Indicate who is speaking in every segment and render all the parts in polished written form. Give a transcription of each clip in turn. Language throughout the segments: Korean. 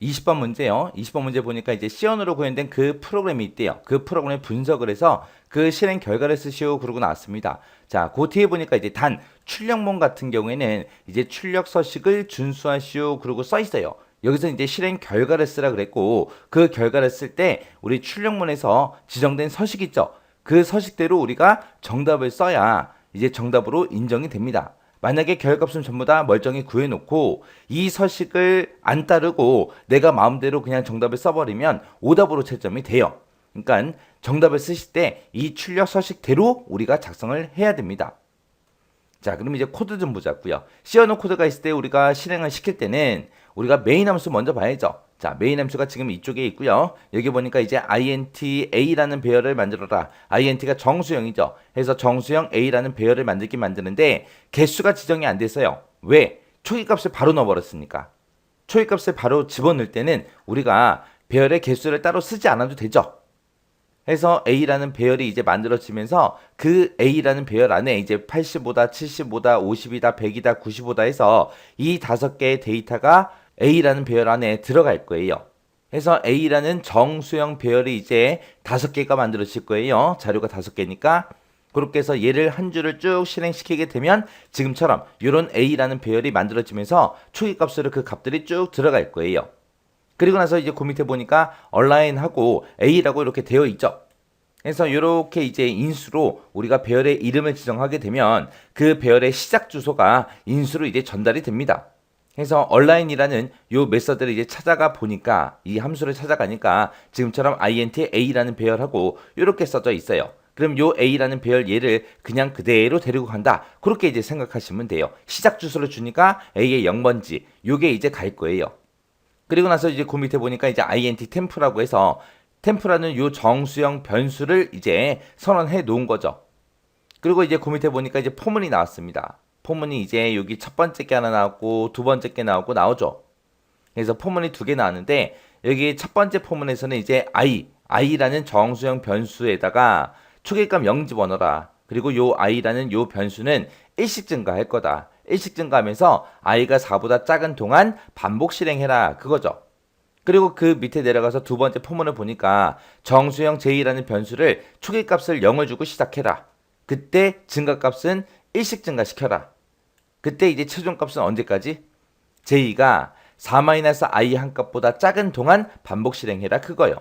Speaker 1: 20번 문제요. 20번 문제 보니까 이제 C원으로 구현된 그 프로그램이 있대요. 그 프로그램을 분석을 해서 그 실행 결과를 쓰시오 그러고 나왔습니다. 자, 그 뒤에 보니까 이제 단 출력문 같은 경우에는 이제 출력 서식을 준수하시오 그러고 써 있어요. 여기서 이제 실행 결과를 쓰라 그랬고 그 결과를 쓸 때 우리 출력문에서 지정된 서식 있죠. 그 서식대로 우리가 정답을 써야 이제 정답으로 인정이 됩니다. 만약에 결과값은 전부 다 멀쩡히 구해놓고 이 서식을 안 따르고 내가 마음대로 그냥 정답을 써버리면 오답으로 채점이 돼요. 그러니까 정답을 쓰실 때 이 출력 서식대로 우리가 작성을 해야 됩니다. 자, 그럼 이제 코드 좀 보자고요. C언어 코드가 있을 때 우리가 실행을 시킬 때는 우리가 메인 함수 먼저 봐야죠. 자, 메인 함수가 지금 이쪽에 있고요. 여기 보니까 이제 intA라는 배열을 만들어라. int가 정수형이죠. 그래서 정수형 A라는 배열을 만들긴 만드는데 개수가 지정이 안 됐어요. 왜? 초기값을 바로 넣어버렸으니까. 초기값을 바로 집어넣을 때는 우리가 배열의 개수를 따로 쓰지 않아도 되죠. 해서 A라는 배열이 이제 만들어지면서 그 A라는 배열 안에 이제 85다, 75다, 50이다, 100이다, 95다 해서 이 5개의 데이터가 A라는 배열 안에 들어갈 거예요. 해서 A라는 정수형 배열이 이제 5개가 만들어질 거예요. 자료가 5개니까. 그렇게 해서 얘를 한 줄을 쭉 실행시키게 되면 지금처럼 이런 A라는 배열이 만들어지면서 초기값으로 그 값들이 쭉 들어갈 거예요. 그리고 나서 이제 그 밑에 보니까 얼라인하고 A라고 이렇게 되어 있죠. 그래서 이렇게 이제 인수로 우리가 배열의 이름을 지정하게 되면 그 배열의 시작 주소가 인수로 이제 전달이 됩니다. 그래서 얼라인이라는 요 메서드를 이제 찾아가 보니까 이 함수를 찾아가니까 지금처럼 int a라는 배열하고 이렇게 써져 있어요. 그럼 요 a라는 배열 얘를 그냥 그대로 데리고 간다. 그렇게 이제 생각하시면 돼요. 시작 주소를 주니까 a의 0번지 요게 이제 갈 거예요. 그리고 나서 이제 그 밑에 보니까 이제 int 템프라고 해서 템프라는 요 정수형 변수를 이제 선언해 놓은 거죠. 그리고 이제 그 밑에 보니까 이제 포문이 나왔습니다. 포문이 이제 여기 첫 번째 게 하나 나왔고 두 번째 게 나오고 나오죠. 그래서 포문이 2개 나왔는데 여기 첫 번째 포문에서는 이제 i라는 정수형 변수에다가 초계값 0 집어넣어라. 그리고 요 i라는 요 변수는 일씩 증가할 거다. 일씩 증가하면서 i가 4보다 작은 동안 반복 실행해라. 그거죠. 그리고 그 밑에 내려가서 두 번째 포문을 보니까 정수형 j라는 변수를 초기값을 0을 주고 시작해라. 그때 증가값은 일씩 증가시켜라. 그때 이제 최종값은 언제까지? j가 4-i 한 값보다 작은 동안 반복 실행해라 그거요.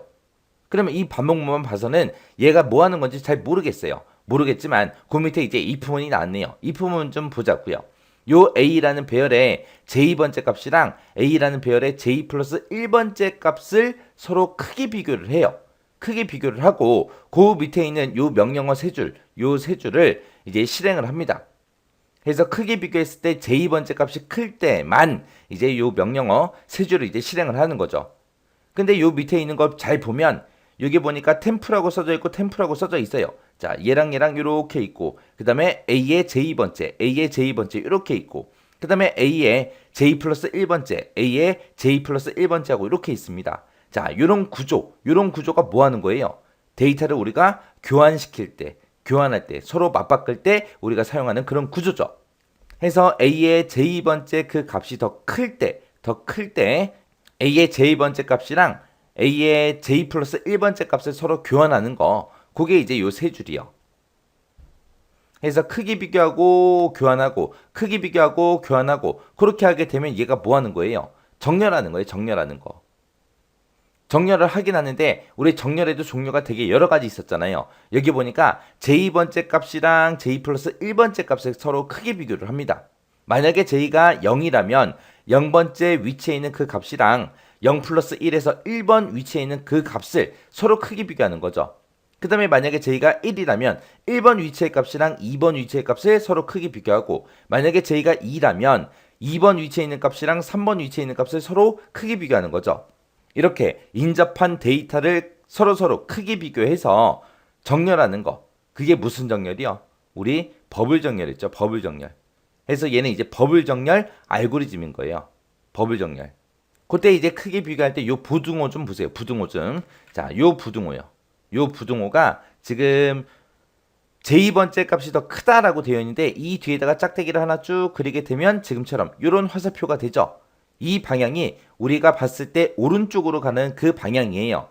Speaker 1: 그러면 이 반복문만 봐서는 얘가 뭐 하는 건지 잘 모르겠어요. 모르겠지만 그 밑에 이제 if문이 나왔네요. if문 좀 보자고요. 요 a라는 배열의 j 번째 값이랑 a라는 배열의 j 플러스 1번째 값을 서로 크게 비교를 해요. 크게 비교를 하고 그 밑에 있는 요 명령어 요 세 줄을 이제 실행을 합니다. 그래서 크게 비교했을 때 j 번째 값이 클 때만 이제 요 명령어 세 줄을 이제 실행을 하는 거죠. 근데 요 밑에 있는 거 잘 보면 여기 보니까 템프라고 써져 있고 템프라고 써져 있어요. 자, 얘랑 이렇게 있고 그 다음에 A의 J번째, A의 J번째 이렇게 있고 그 다음에 A의 J 플러스 1번째, A의 J 플러스 1번째하고 이렇게 있습니다. 자, 요런 구조가 뭐 하는 거예요? 데이터를 우리가 교환시킬 때, 교환할 때, 서로 맞바꿀 때 우리가 사용하는 그런 구조죠. 해서 A의 J번째 그 값이 더 클 때 A의 J번째 값이랑 A의 J 플러스 1번째 값을 서로 교환하는 거 그게 이제 요 세 줄이요. 그래서 크기 비교하고 교환하고 크기 비교하고 교환하고 그렇게 하게 되면 얘가 뭐 하는 거예요? 정렬하는 거예요. 정렬하는 거. 정렬을 하긴 하는데 우리 정렬에도 종류가 되게 여러 가지 있었잖아요. 여기 보니까 J번째 값이랑 J 플러스 1번째 값을 서로 크게 비교를 합니다. 만약에 J가 0이라면 0번째 위치에 있는 그 값이랑 0 플러스 1에서 1번 위치에 있는 그 값을 서로 크게 비교하는 거죠. 그 다음에 만약에 J가 1이라면 1번 위치의 값이랑 2번 위치의 값을 서로 크게 비교하고 만약에 J가 2라면 2번 위치에 있는 값이랑 3번 위치에 있는 값을 서로 크게 비교하는 거죠. 이렇게 인접한 데이터를 서로 크게 비교해서 정렬하는 거. 그게 무슨 정렬이요? 우리 버블 정렬 있죠. 버블 정렬. 그래서 얘는 이제 버블 정렬 알고리즘인 거예요. 버블 정렬. 그때 이제 크게 비교할 때 요 부등호 좀 보세요. 부등호 좀. 자, 요 부등호요. 요 부등호가 지금 J번째 값이 더 크다라고 되어 있는데 이 뒤에다가 짝대기를 하나 쭉 그리게 되면 지금처럼 요런 화살표가 되죠. 이 방향이 우리가 봤을 때 오른쪽으로 가는 그 방향이에요.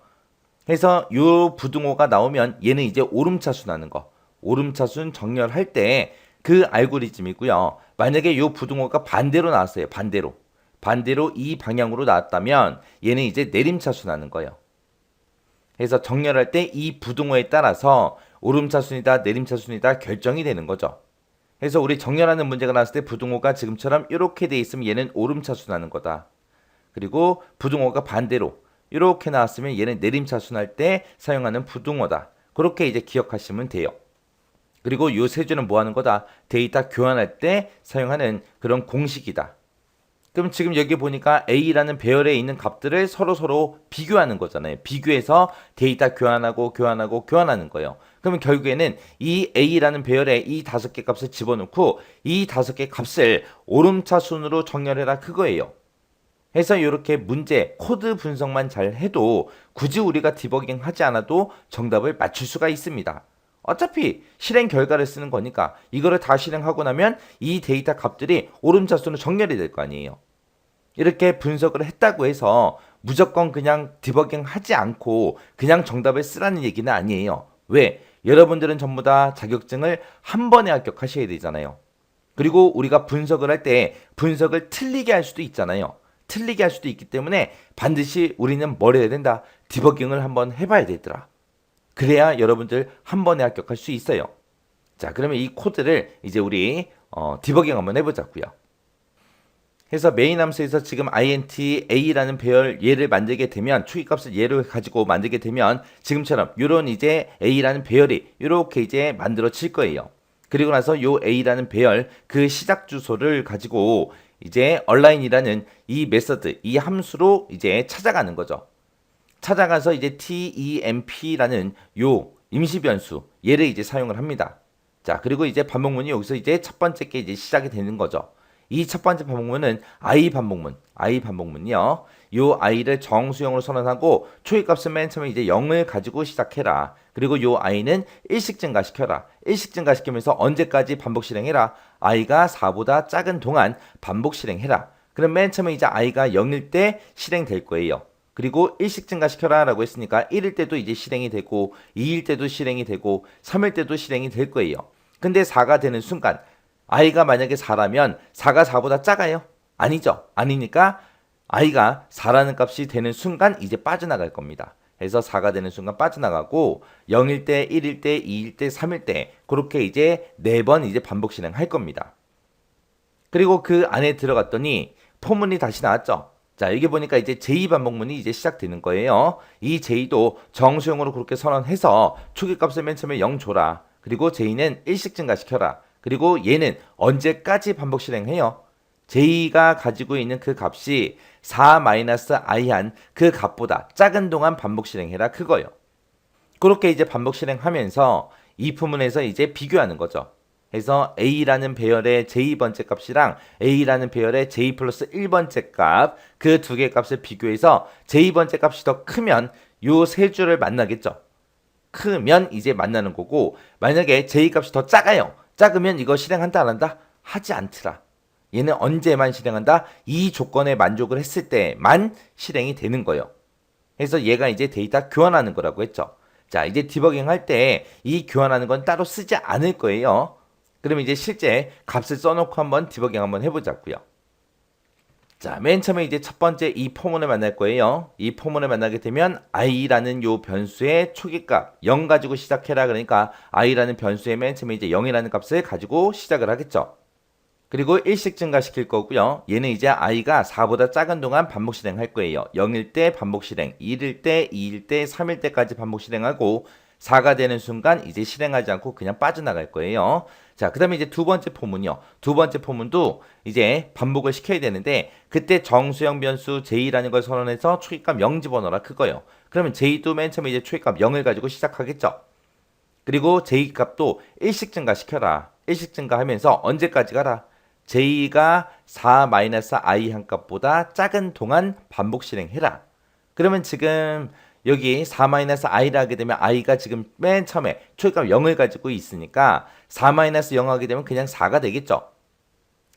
Speaker 1: 해서 요 부등호가 나오면 얘는 이제 오름차순 하는 거. 오름차순 정렬할 때 그 알고리즘이고요. 만약에 요 부등호가 반대로 나왔어요. 반대로 이 방향으로 나왔다면 얘는 이제 내림차순 하는 거예요. 그래서 정렬할 때 이 부등호에 따라서 오름차순이다 내림차순이다 결정이 되는 거죠. 그래서 우리 정렬하는 문제가 나왔을 때 부등호가 지금처럼 이렇게 돼 있으면 얘는 오름차순 하는 거다. 그리고 부등호가 반대로 이렇게 나왔으면 얘는 내림차순 할 때 사용하는 부등호다. 그렇게 이제 기억하시면 돼요. 그리고 요 세 줄은 뭐 하는 거다? 데이터 교환할 때 사용하는 그런 공식이다. 그럼 지금 여기 보니까 A라는 배열에 있는 값들을 서로 비교하는 거잖아요. 비교해서 데이터 교환하는 거예요. 그러면 결국에는 이 A라는 배열에 이 5개 값을 집어넣고 이 5개 값을 오름차순으로 정렬해라 그거예요. 해서 이렇게 문제, 코드 분석만 잘 해도 굳이 우리가 디버깅 하지 않아도 정답을 맞출 수가 있습니다. 어차피 실행 결과를 쓰는 거니까 이거를 다 실행하고 나면 이 데이터 값들이 오름차순으로 정렬이 될 거 아니에요. 이렇게 분석을 했다고 해서 무조건 그냥 디버깅 하지 않고 그냥 정답을 쓰라는 얘기는 아니에요. 왜? 여러분들은 전부 다 자격증을 한 번에 합격하셔야 되잖아요. 그리고 우리가 분석을 할 때 분석을 틀리게 할 수도 있잖아요. 틀리게 할 수도 있기 때문에 반드시 우리는 뭘 해야 된다? 디버깅을 한번 해봐야 되더라. 그래야 여러분들 한 번에 합격할 수 있어요. 자, 그러면 이 코드를 이제 우리 디버깅 한번 해보자고요. 해서 메인 함수에서 지금 int a라는 배열 얘를 만들게 되면 초기값을 얘를 가지고 만들게 되면 지금처럼 이런 이제 a라는 배열이 이렇게 이제 만들어질 거예요. 그리고 나서 요 a라는 배열 그 시작 주소를 가지고 이제 align이라는 이 메서드 이 함수로 이제 찾아가는 거죠. 찾아가서 이제 temp라는 요 임시 변수 얘를 이제 사용을 합니다. 자, 그리고 이제 반복문이 여기서 이제 첫 번째 게 이제 시작이 되는 거죠. 이 첫 번째 반복문은 i 반복문이요. 요 i를 정수형으로 선언하고 초기값은 맨 처음에 이제 0을 가지고 시작해라. 그리고 요 i는 1씩 증가시켜라. 1씩 증가시키면서 언제까지 반복 실행해라. i가 4보다 작은 동안 반복 실행해라. 그럼 맨 처음에 이제 i가 0일 때 실행될 거예요. 그리고 1씩 증가시켜라 라고 했으니까 1일 때도 이제 실행이 되고 2일 때도 실행이 되고 3일 때도 실행이 될 거예요. 근데 4가 되는 순간 i가 만약에 4라면 4가 4보다 작아요? 아니죠. 아니니까 i가 4라는 값이 되는 순간 이제 빠져나갈 겁니다. 그래서 4가 되는 순간 빠져나가고 0일 때, 1일 때, 2일 때, 3일 때 그렇게 이제 4번 이제 반복 실행할 겁니다. 그리고 그 안에 들어갔더니 포문이 다시 나왔죠. 자, 여기 보니까 이제 j 반복문이 이제 시작되는 거예요. 이 j도 정수형으로 그렇게 선언해서 초기값을 맨 처음에 0 줘라. 그리고 j는 1씩 증가시켜라. 그리고 얘는 언제까지 반복 실행해요? j가 가지고 있는 그 값이 4-i한 그 값보다 작은 동안 반복 실행해라 그거요. 그렇게 이제 반복 실행하면서 이 부문에서 이제 비교하는 거죠. 그래서 a라는 배열의 j 번째 값이랑 a라는 배열의 j 플러스 1번째 값 그 두 개 값을 비교해서 j번째 값이 더 크면 요 세 줄을 만나겠죠. 크면 이제 만나는 거고 만약에 j 값이 더 작으면 이거 실행한다 안 한다? 하지 않더라. 얘는 언제만 실행한다? 이 조건에 만족을 했을 때만 실행이 되는 거예요. 그래서 얘가 이제 데이터 교환하는 거라고 했죠. 자, 이제 디버깅 할 때 이 교환하는 건 따로 쓰지 않을 거예요. 그럼 이제 실제 값을 써놓고 한번 디버깅 한번 해보자고요. 자, 맨 처음에 이제 첫 번째 이 포문을 만날 거예요. 이 포문을 만나게 되면 i라는 요 변수의 초기값 0 가지고 시작해라. 그러니까 i라는 변수의 맨 처음에 이제 0이라는 값을 가지고 시작을 하겠죠. 그리고 1씩 증가시킬 거고요. 얘는 이제 i가 4보다 작은 동안 반복 실행할 거예요. 0일 때 반복 실행, 1일 때, 2일 때, 3일 때까지 반복 실행하고 4가 되는 순간 이제 실행하지 않고 그냥 빠져나갈 거예요. 자, 그 다음에 이제 두 번째 포문이요. 두 번째 포문도 이제 반복을 시켜야 되는데 그때 정수형 변수 j라는 걸 선언해서 초기값 0 집어넣어라 그거요. 그러면 j도 맨 처음에 이제 초기값 0을 가지고 시작하겠죠. 그리고 j 값도 1씩 증가시켜라. 1씩 증가하면서 언제까지 가라? j가 4-i 한 값보다 작은 동안 반복 실행해라. 그러면 지금 여기 4-i를 하게 되면 i가 지금 맨 처음에 초기값 0을 가지고 있으니까 4-0 하게 되면 그냥 4가 되겠죠.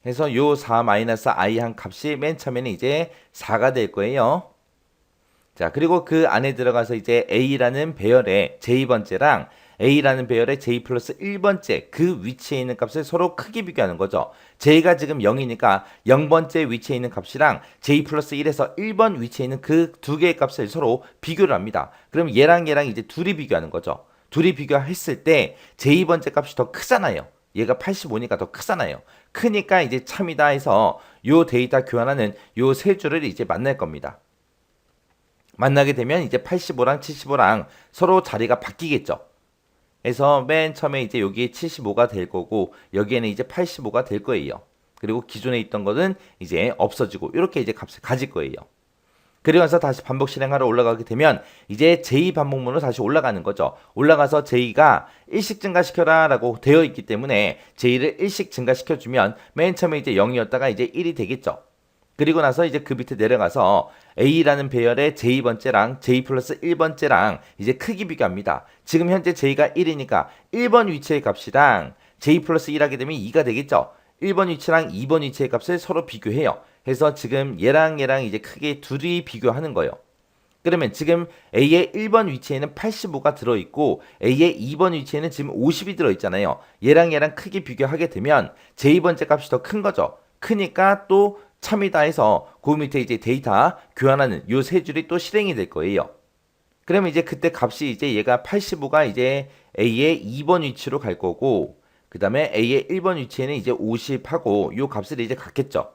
Speaker 1: 해서 요 4-i 한 값이 맨 처음에는 이제 4가 될 거예요. 자, 그리고 그 안에 들어가서 이제 A라는 배열의 j2번째랑 A라는 배열의 j 플러스 1번째 그 위치에 있는 값을 서로 크게 비교하는 거죠. J가 지금 0이니까 0번째 위치에 있는 값이랑 j 플러스 1에서 1번 위치에 있는 그 두 개의 값을 서로 비교를 합니다. 그럼 얘랑 이제 둘이 비교하는 거죠. 둘이 비교했을 때 j2번째 값이 더 크잖아요. 얘가 85니까 더 크잖아요. 크니까 이제 참이다 해서 요 데이터 교환하는 요 세 줄을 이제 만날 겁니다. 만나게 되면 이제 85랑 75랑 서로 자리가 바뀌겠죠. 그래서 맨 처음에 이제 여기 75가 될 거고 여기에는 이제 85가 될 거예요. 그리고 기존에 있던 것은 이제 없어지고 이렇게 이제 값을 가질 거예요. 그리고 나서 다시 반복 실행하러 올라가게 되면 이제 j 반복문으로 다시 올라가는 거죠. 올라가서 j가 1씩 증가시켜라 라고 되어 있기 때문에 j를 1씩 증가시켜주면 맨 처음에 이제 0이었다가 이제 1이 되겠죠. 그리고 나서 이제 그 밑에 내려가서 A라는 배열의 j2번째랑 j 플러스 1번째랑 이제 크기 비교합니다. 지금 현재 j가 1이니까 1번 위치의 값이랑 j 플러스 1 하게 되면 2가 되겠죠. 1번 위치랑 2번 위치의 값을 서로 비교해요. 해서 지금 얘랑 이제 크게 둘이 비교하는 거예요. 그러면 지금 A의 1번 위치에는 85가 들어있고 A의 2번 위치에는 지금 50이 들어있잖아요. 얘랑 크게 비교하게 되면 j2번째 값이 더 큰 거죠. 크니까 또 참이다 해서 그 밑에 이제 데이터 교환하는 요 세 줄이 또 실행이 될 거예요. 그러면 이제 그때 값이 이제 얘가 85가 이제 A의 2번 위치로 갈 거고 그 다음에 A의 1번 위치에는 이제 50하고 요 값을 이제 갖겠죠.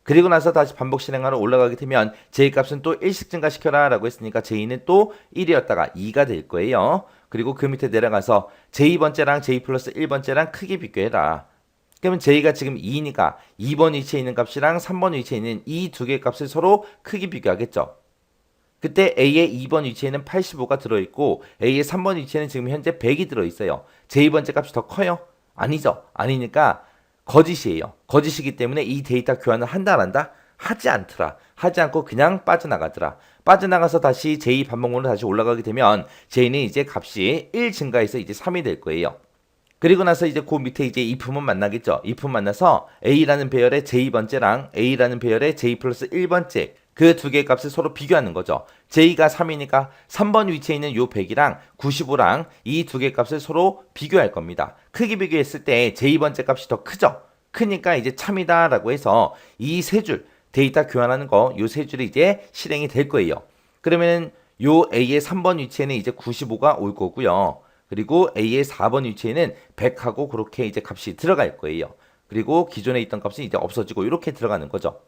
Speaker 1: 그리고 나서 다시 반복 실행하러 올라가게 되면 J 값은 또 1씩 증가시켜라 라고 했으니까 J는 또 1이었다가 2가 될 거예요. 그리고 그 밑에 내려가서 J번째랑 J 플러스 1번째랑 크게 비교해라. 그러면 J가 지금 2니까 2번 위치에 있는 값이랑 3번 위치에 있는 이 두 개의 값을 서로 크게 비교하겠죠. 그때 A의 2번 위치에는 85가 들어있고 A의 3번 위치에는 지금 현재 100이 들어있어요. J번째 값이 더 커요? 아니죠. 아니니까 거짓이에요. 거짓이기 때문에 이 데이터 교환을 한다 안 한다? 하지 않더라. 하지 않고 그냥 빠져나가더라. 빠져나가서 다시 J 반복문으로 다시 올라가게 되면 J는 이제 값이 1 증가해서 이제 3이 될 거예요. 그리고 나서 이제 그 밑에 이제 if만 만나겠죠. if 만나서 A라는 배열의 J번째랑 A라는 배열의 J 플러스 1번째 그 두 개의 값을 서로 비교하는 거죠. J가 3이니까 3번 위치에 있는 요 100이랑 95랑 이 두 개의 값을 서로 비교할 겁니다. 크기 비교했을 때 J번째 값이 더 크죠. 크니까 이제 참이다 라고 해서 이 세 줄 데이터 교환하는 거 요 세 줄이 이제 실행이 될 거예요. 그러면 요 A의 3번 위치에는 이제 95가 올 거고요. 그리고 A의 4번 위치에는 100하고 그렇게 이제 값이 들어갈 거예요. 그리고 기존에 있던 값이 이제 없어지고 이렇게 들어가는 거죠.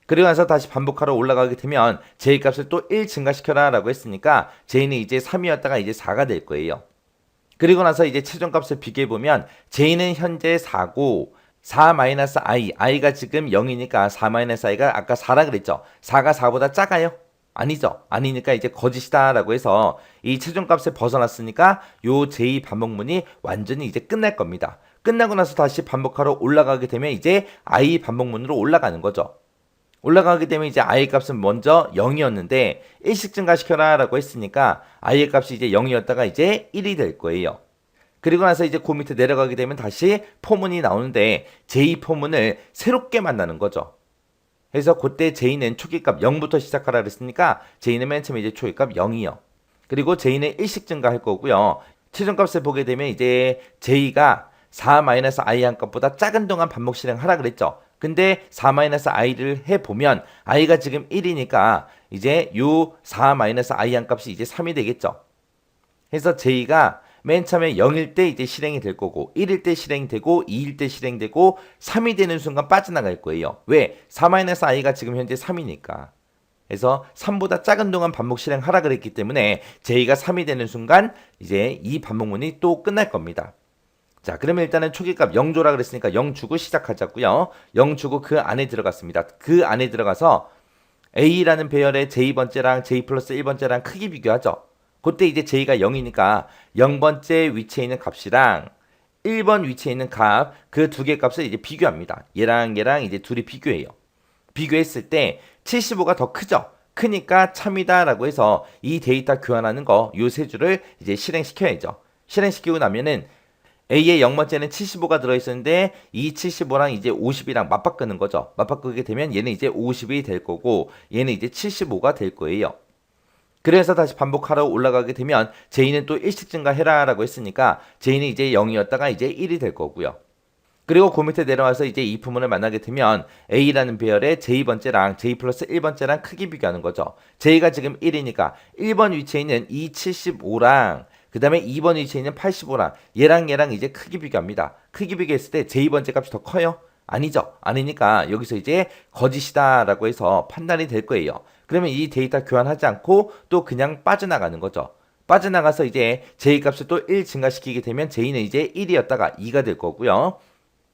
Speaker 1: 그리고 나서 다시 반복하러 올라가게 되면 J 값을 또 1 증가시켜라 라고 했으니까 J는 이제 3이었다가 이제 4가 될 거예요. 그리고 나서 이제 최종값을 비교해보면 J는 현재 4고 4-i, i가 지금 0이니까 4-i가 아까 4라 그랬죠. 4가 4보다 작아요? 아니죠. 아니니까 이제 거짓이다 라고 해서 이 최종값을 벗어났으니까 요 j 반복문이 완전히 이제 끝날 겁니다. 끝나고 나서 다시 반복하러 올라가게 되면 이제 i 반복문으로 올라가는 거죠. 올라가게 되면 이제 i의 값은 먼저 0이었는데 1씩 증가시켜라 라고 했으니까 i의 값이 이제 0이었다가 이제 1이 될 거예요. 그리고 나서 이제 그 밑에 내려가게 되면 다시 포문이 나오는데 j 포문을 새롭게 만나는 거죠. 그래서 그때 J는 초기값 0부터 시작하라 그랬으니까 J는 맨 처음에 이제 초기값 0이요. 그리고 J는 1씩 증가할 거고요. 최종값을 보게 되면 이제 J가 4-i 한 값보다 작은 동안 반복 실행하라 그랬죠. 근데 4-i를 해보면 i가 지금 1이니까 이제 요 4-i 한 값이 이제 3이 되겠죠. 그래서 J가 맨 처음에 0일 때 이제 실행이 될 거고 1일 때 실행되고 2일 때 실행되고 3이 되는 순간 빠져나갈 거예요. 왜? 4-i가 지금 현재 3이니까. 그래서 3보다 작은 동안 반복 실행하라 그랬기 때문에 J가 3이 되는 순간 이제 이 반복문이 또 끝날 겁니다. 자, 그러면 일단은 초기값 0 줘라 그랬으니까 0 주고 시작하자고요. 0 주고 그 안에 들어갔습니다. 그 안에 들어가서 A라는 배열의 J번째랑 J 플러스 1번째랑 크기 비교하죠. 그때 이제 J가 0이니까 0번째 위치에 있는 값이랑 1번 위치에 있는 값 그 두 개 값을 이제 비교합니다. 얘랑 이제 둘이 비교해요. 비교했을 때 75가 더 크죠. 크니까 참이다 라고 해서 이 데이터 교환하는 거 요 세 줄을 이제 실행시켜야죠. 실행시키고 나면은 A의 0번째는 75가 들어있었는데 이 75랑 이제 50이랑 맞바꾸는 거죠. 맞바꾸게 되면 얘는 이제 50이 될 거고 얘는 이제 75가 될 거예요. 그래서 다시 반복하러 올라가게 되면 J는 또 1씩 증가해라 라고 했으니까 J는 이제 0이었다가 이제 1이 될 거고요. 그리고 그 밑에 내려와서 이제 이 부문을 만나게 되면 A라는 배열의 J번째랑 J 플러스 1번째랑 크기 비교하는 거죠. J가 지금 1이니까 1번 위치에 있는 이 75랑 그 다음에 2번 위치에 있는 85랑 얘랑 이제 크기 비교합니다. 크기 비교했을 때 J번째 값이 더 커요? 아니죠. 아니니까 여기서 이제 거짓이다 라고 해서 판단이 될 거예요. 그러면 이 데이터 교환하지 않고 또 그냥 빠져나가는 거죠. 빠져나가서 이제 J 값을 또 1 증가시키게 되면 J는 이제 1이었다가 2가 될 거고요.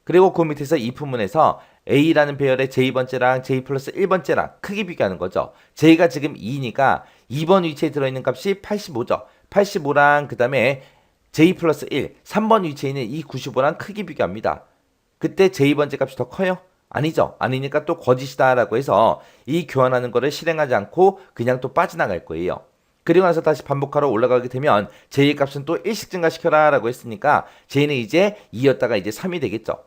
Speaker 1: 그리고 그 밑에서 이 부문에서 A라는 배열의 J번째랑 J 플러스 1번째랑 크기 비교하는 거죠. J가 지금 2니까 2번 위치에 들어있는 값이 85죠. 85랑 그 다음에 J 플러스 1, 3번 위치에 있는 이 95랑 크기 비교합니다. 그때 J번째 값이 더 커요? 아니죠. 아니니까 또 거짓이다 라고 해서 이 교환하는 거를 실행하지 않고 그냥 또 빠져나갈 거예요. 그리고 나서 다시 반복하러 올라가게 되면 J의 값은 또 1씩 증가시켜라 라고 했으니까 J는 이제 2였다가 이제 3이 되겠죠.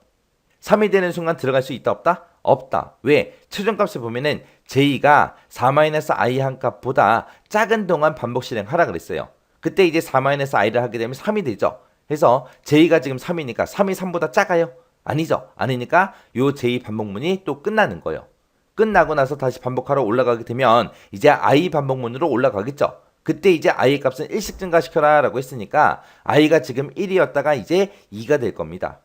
Speaker 1: 3이 되는 순간 들어갈 수 있다 없다? 없다. 왜? 최종값을 보면은 J가 4-i 한 값보다 작은 동안 반복 실행하라 그랬어요. 그때 이제 4-i를 하게 되면 3이 되죠. 그래서 J가 지금 3이니까 3이 3보다 작아요? 아니죠. 아니니까 요 J 반복문이 또 끝나는 거예요. 끝나고 나서 다시 반복하러 올라가게 되면 이제 I 반복문으로 올라가겠죠. 그때 이제 I의 값은 1씩 증가시켜라 라고 했으니까 I가 지금 1이었다가 이제 2가 될 겁니다.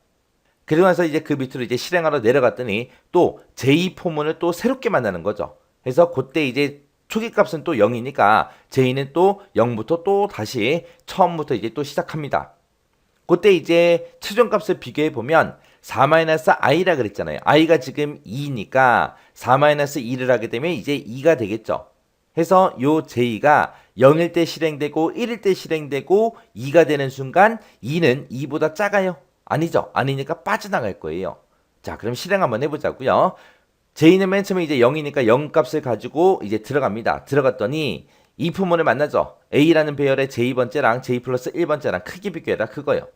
Speaker 1: 그러고 나서 이제 그 밑으로 이제 실행하러 내려갔더니 또 J 포문을 또 새롭게 만나는 거죠. 그래서 그때 이제 초기 값은 또 0이니까 J는 또 0부터 또 다시 처음부터 이제 또 시작합니다. 그때 이제 최종값을 비교해 보면 4-i라 그랬잖아요. i가 지금 2니까 4-2를 하게 되면 이제 2가 되겠죠. 해서 요 J가 0일 때 실행되고 1일 때 실행되고 2가 되는 순간 2는 2보다 작아요. 아니죠. 아니니까 빠져나갈 거예요. 자, 그럼 실행 한번 해보자고요. J는 맨 처음에 이제 0이니까 0 값을 가지고 이제 들어갑니다. 들어갔더니 이 부문을 만나죠. A라는 배열의 J번째랑 J 플러스 1번째랑 크기 비교해라 그거예요.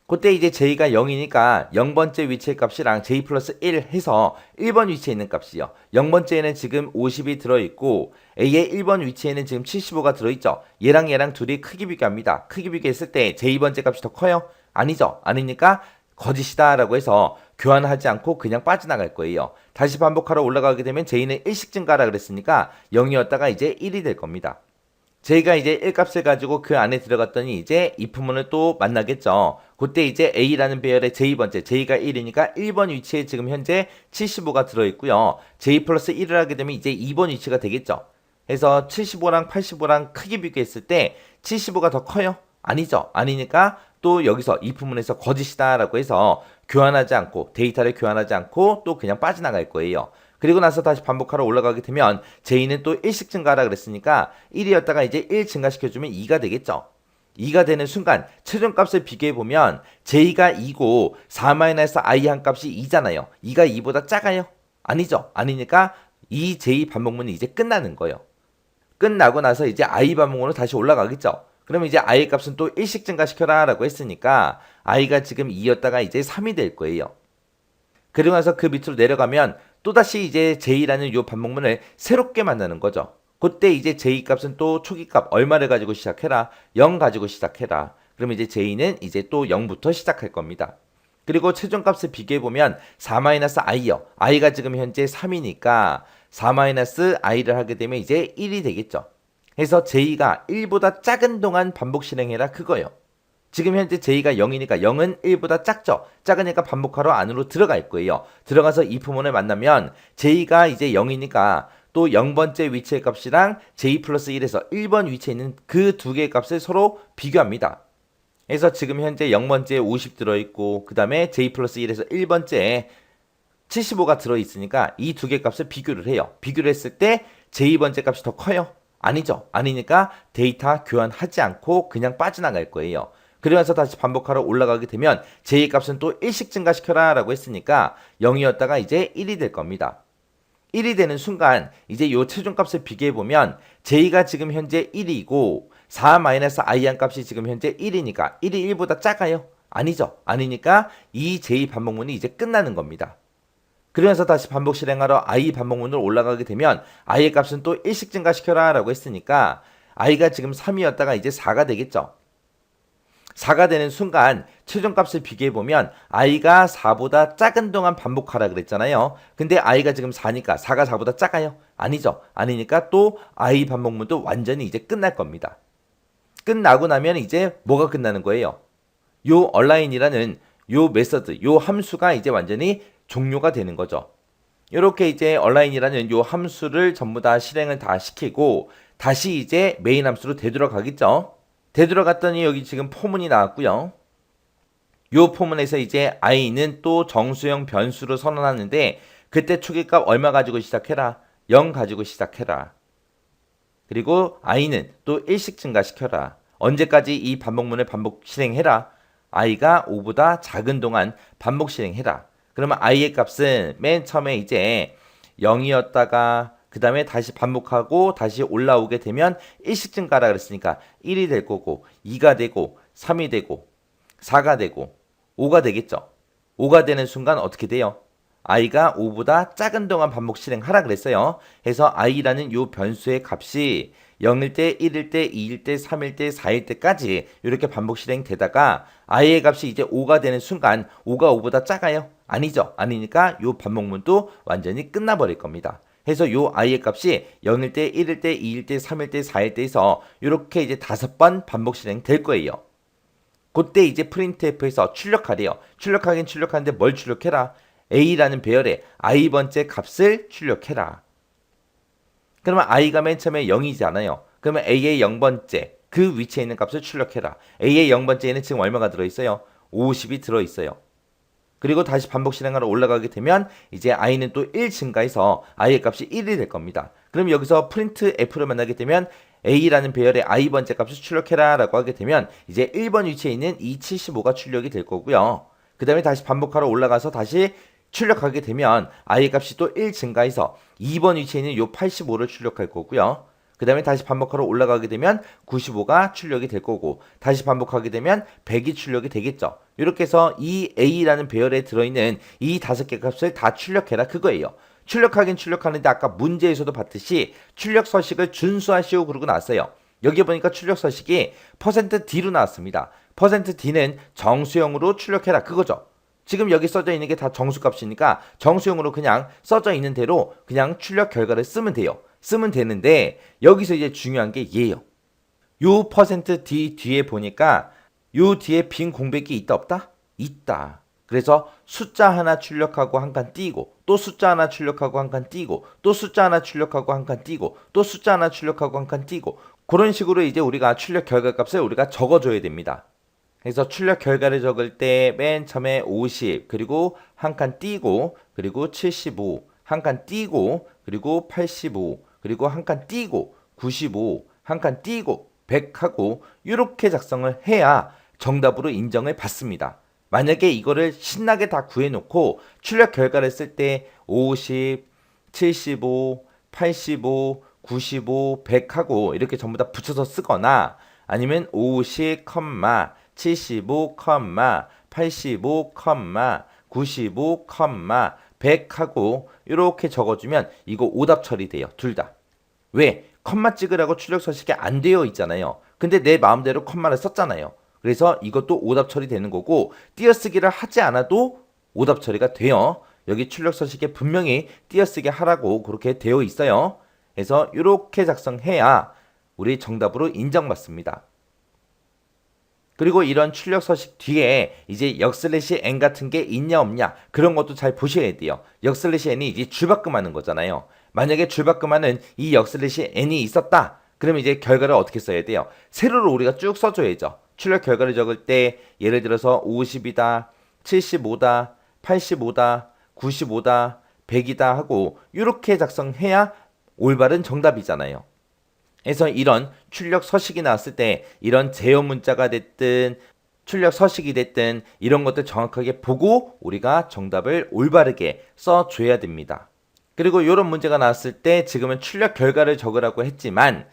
Speaker 1: 그때 이제 J가 0이니까 0번째 위치의 값이랑 J 플러스 1 해서 1번 위치에 있는 값이요. 0번째에는 지금 50이 들어있고 A의 1번 위치에는 지금 75가 들어있죠. 얘랑 둘이 크기 비교합니다. 크기 비교했을 때 J번째 값이 더 커요? 아니죠. 아니니까 거짓이다 라고 해서 교환하지 않고 그냥 빠져나갈 거예요. 다시 반복하러 올라가게 되면 J는 1씩 증가하라 그랬으니까 0이었다가 이제 1이 될 겁니다. J가 이제 1값을 가지고 그 안에 들어갔더니 이제 이 부문을 또 만나겠죠. 그때 이제 A라는 배열의 J번째, J가 1이니까 1번 위치에 지금 현재 75가 들어있고요. J 플러스 1을 하게 되면 이제 2번 위치가 되겠죠. 그래서 75랑 85랑 크기 비교했을 때 75가 더 커요? 아니죠. 아니니까 또 여기서 이 부분에서 거짓이다 라고 해서 교환하지 않고 데이터를 교환하지 않고 또 그냥 빠져나갈 거예요. 그리고 나서 다시 반복하러 올라가게 되면 J는 또 1씩 증가하라 그랬으니까 1이었다가 이제 1 증가시켜주면 2가 되겠죠. 2가 되는 순간 최종값을 비교해보면 J가 2고 4-i 한 값이 2잖아요. 2가 2보다 작아요? 아니죠. 아니니까 이 J 반복문이 이제 끝나는 거예요. 끝나고 나서 이제 I 반복문으로 다시 올라가겠죠. 그러면 이제 I 값은 또 1씩 증가시켜라 라고 했으니까 I가 지금 2였다가 이제 3이 될 거예요. 그리고 나서 그 밑으로 내려가면 또다시 이제 J라는 요 반복문을 새롭게 만나는 거죠. 그때 이제 J 값은 또 초기 값 얼마를 가지고 시작해라? 0 가지고 시작해라. 그러면 이제 J는 이제 또 0부터 시작할 겁니다. 그리고 최종 값을 비교해보면 4-i요. i가 지금 현재 3이니까 4-i를 하게 되면 이제 1이 되겠죠. 그래서 J가 1보다 작은 동안 반복 실행해라 그거예요. 지금 현재 J가 0이니까 0은 1보다 작죠. 작으니까 반복하러 안으로 들어갈 거예요. 들어가서 이 부문을 만나면 J가 이제 0이니까 또 0번째 위치의 값이랑 J 플러스 1에서 1번 위치에 있는 그 두 개의 값을 서로 비교합니다. 그래서 지금 현재 0번째에 50 들어있고 그 다음에 J 플러스 1에서 1번째에 75가 들어있으니까 이 두 개의 값을 비교를 해요. 비교를 했을 때 J번째 값이 더 커요? 아니죠. 아니니까 데이터 교환하지 않고 그냥 빠져나갈 거예요. 그러면서 다시 반복하러 올라가게 되면 J 값은 또 1씩 증가시켜라 라고 했으니까 0이었다가 이제 1이 될 겁니다. 1이 되는 순간 이제 요 최종값을 비교해보면 J가 지금 현재 1이고 4-i 한 값이 지금 현재 1이니까 1이 1보다 작아요? 아니죠. 아니니까 이 제2 반복문이 이제 끝나는 겁니다. 그러면서 다시 반복 실행하러 I 반복문으로 올라가게 되면 I의 값은 또 1씩 증가시켜라 라고 했으니까 I가 지금 3이었다가 이제 4가 되겠죠. 4가 되는 순간 최종값을 비교해보면 I가 4보다 작은 동안 반복하라 그랬잖아요. 근데 I가 지금 4니까 4가 4보다 작아요? 아니죠. 아니니까 또 I 반복문도 완전히 이제 끝날 겁니다. 끝나고 나면 이제 뭐가 끝나는 거예요? 요 얼라인이라는 요 메서드, 요 함수가 이제 완전히 종료가 되는 거죠. 이렇게 이제 얼라인이라는 요 함수를 전부 다 실행을 다 시키고 다시 이제 메인 함수로 되돌아가겠죠. 되돌아갔더니 여기 지금 포문이 나왔고요. 요 포문에서 이제 i는 또 정수형 변수로 선언하는데 그때 초기값 얼마 가지고 시작해라? 0 가지고 시작해라. 그리고 i는 또 1씩 증가시켜라. 언제까지 이 반복문을 반복 실행해라? i가 5보다 작은 동안 반복 실행해라. 그러면 i의 값은 맨 처음에 이제 0이었다가 그 다음에 다시 반복하고 다시 올라오게 되면 1씩 증가라 그랬으니까 1이 될 거고 2가 되고 3이 되고 4가 되고 5가 되겠죠. 5가 되는 순간 어떻게 돼요? i가 5보다 작은 동안 반복 실행하라 그랬어요. 그래서 i라는 요 변수의 값이 0일 때, 1일 때, 2일 때, 3일 때, 4일 때까지 이렇게 반복 실행되다가 i의 값이 이제 5가 되는 순간 5가 5보다 작아요? 아니죠. 아니니까 요 반복문도 완전히 끝나버릴 겁니다. 그래서 요 i의 값이 0일 때, 1일 때, 2일 때, 3일 때, 4일 때에서 이렇게 이제 5번 반복 실행될 거예요. 그때 이제 printf에서 출력하래요. 출력하긴 출력하는데 뭘 출력해라? a라는 배열에 i번째 값을 출력해라. 그러면 i가 맨 처음에 0이잖아요. 그러면 a의 0번째 그 위치에 있는 값을 출력해라. a의 0번째에는 지금 얼마가 들어있어요? 50이 들어있어요. 그리고 다시 반복 실행하러 올라가게 되면 이제 i는 또 1 증가해서 i의 값이 1이 될 겁니다. 그럼 여기서 printf를 만나게 되면 a라는 배열의 i번째 값을 출력해라 라고 하게 되면 이제 1번 위치에 있는 이 75가 출력이 될 거고요. 그 다음에 다시 반복하러 올라가서 다시 출력하게 되면 i의 값이 또 1 증가해서 2번 위치에 있는 요 85를 출력할 거고요. 그 다음에 다시 반복하러 올라가게 되면 95가 출력이 될 거고 다시 반복하게 되면 100이 출력이 되겠죠. 이렇게 해서 이 a라는 배열에 들어있는 이 5개 값을 다 출력해라 그거예요. 출력하긴 출력하는데 아까 문제에서도 봤듯이 출력 서식을 준수하시오 그러고 나왔어요. 여기 보니까 출력 서식이 %d로 나왔습니다. %d는 정수형으로 출력해라 그거죠. 지금 여기 써져 있는 게 다 정수값이니까 정수형으로 그냥 써져 있는 대로 그냥 출력 결과를 쓰면 돼요. 쓰면 되는데 여기서 이제 중요한 게 얘예요. 요 %d 뒤에 보니까 요 뒤에 빈 공백이 있다 없다? 있다. 그래서 숫자 하나 출력하고 한 칸 띄고 또 숫자 하나 출력하고 한 칸 띄고 또 숫자 하나 출력하고 한 칸 띄고 또 숫자 하나 출력하고 한 칸 띄고 그런 식으로 이제 우리가 출력 결과값을 우리가 적어줘야 됩니다. 그래서 출력 결과를 적을 때 맨 처음에 50 그리고 한 칸 띄고 그리고 75 한 칸 띄고 그리고 85 그리고 한 칸 띄고 95 한 칸 띄고 100 하고 이렇게 작성을 해야 정답으로 인정을 받습니다. 만약에 이거를 신나게 다 구해놓고 출력 결과를 쓸 때 50, 75, 85, 95, 100 하고 이렇게 전부 다 붙여서 쓰거나 아니면 50, 75, 85, 95, 100 하고 이렇게 적어주면 이거 오답 처리돼요. 둘 다. 왜? 컴마 찍으라고 출력 서식이 안 되어 있잖아요. 근데 내 마음대로 컴마를 썼잖아요. 그래서 이것도 오답 처리되는 거고 띄어쓰기를 하지 않아도 오답 처리가 돼요. 여기 출력 서식에 분명히 띄어쓰기 하라고 그렇게 되어 있어요. 그래서 이렇게 작성해야 우리 정답으로 인정받습니다. 그리고 이런 출력 서식 뒤에 이제 역슬래시 n 같은 게 있냐 없냐 그런 것도 잘 보셔야 돼요. 역슬래시 n이 이제 줄바꿈하는 거잖아요. 만약에 줄바꿈하는 이 역슬래시 n이 있었다. 그러면 이제 결과를 어떻게 써야 돼요? 세로로 우리가 쭉 써줘야죠. 출력 결과를 적을 때 예를 들어서 50이다, 75다, 85다, 95다, 100이다 하고 이렇게 작성해야 올바른 정답이잖아요. 그래서 이런 출력 서식이 나왔을 때 이런 제어 문자가 됐든 출력 서식이 됐든 이런 것들 정확하게 보고 우리가 정답을 올바르게 써줘야 됩니다. 그리고 이런 문제가 나왔을 때 지금은 출력 결과를 적으라고 했지만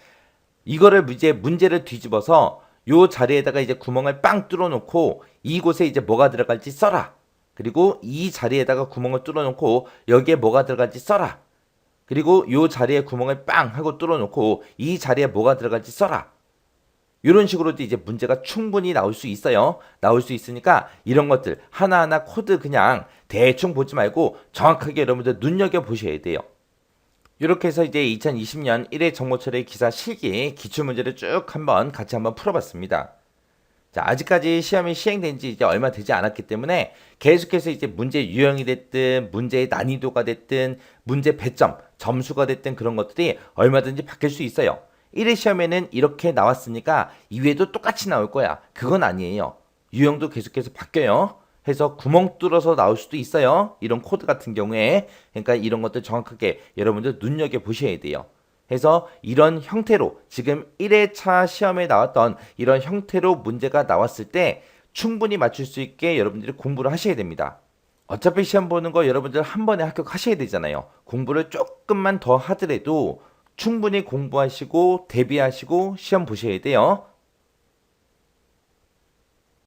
Speaker 1: 이거를 이제 문제를 뒤집어서 요 자리에다가 이제 구멍을 빵 뚫어놓고 이곳에 이제 뭐가 들어갈지 써라. 그리고 이 자리에다가 구멍을 뚫어놓고 여기에 뭐가 들어갈지 써라. 그리고 요 자리에 구멍을 빵 하고 뚫어놓고 이 자리에 뭐가 들어갈지 써라. 이런 식으로도 이제 문제가 충분히 나올 수 있어요. 나올 수 있으니까 이런 것들 하나하나 코드 그냥 대충 보지 말고 정확하게 여러분들 눈여겨보셔야 돼요. 이렇게 해서 이제 2020년 1회 정모철의 기사 실기 기출문제를 쭉 같이 한번 풀어봤습니다. 자, 아직까지 시험이 시행된 지 이제 얼마 되지 않았기 때문에 계속해서 이제 문제 유형이 됐든 문제의 난이도가 됐든 문제 배점, 점수가 됐든 그런 것들이 얼마든지 바뀔 수 있어요. 1회 시험에는 이렇게 나왔으니까 2회도 똑같이 나올 거야. 그건 아니에요. 유형도 계속해서 바뀌어요. 해서 구멍 뚫어서 나올 수도 있어요. 이런 코드 같은 경우에. 그러니까 이런 것들 정확하게 여러분들 눈여겨보셔야 돼요. 해서 이런 형태로 지금 1회차 시험에 나왔던 이런 형태로 문제가 나왔을 때 충분히 맞출 수 있게 여러분들이 공부를 하셔야 됩니다. 어차피 시험 보는 거 여러분들 한 번에 합격하셔야 되잖아요. 공부를 조금만 더 하더라도 충분히 공부하시고 대비하시고 시험 보셔야 돼요.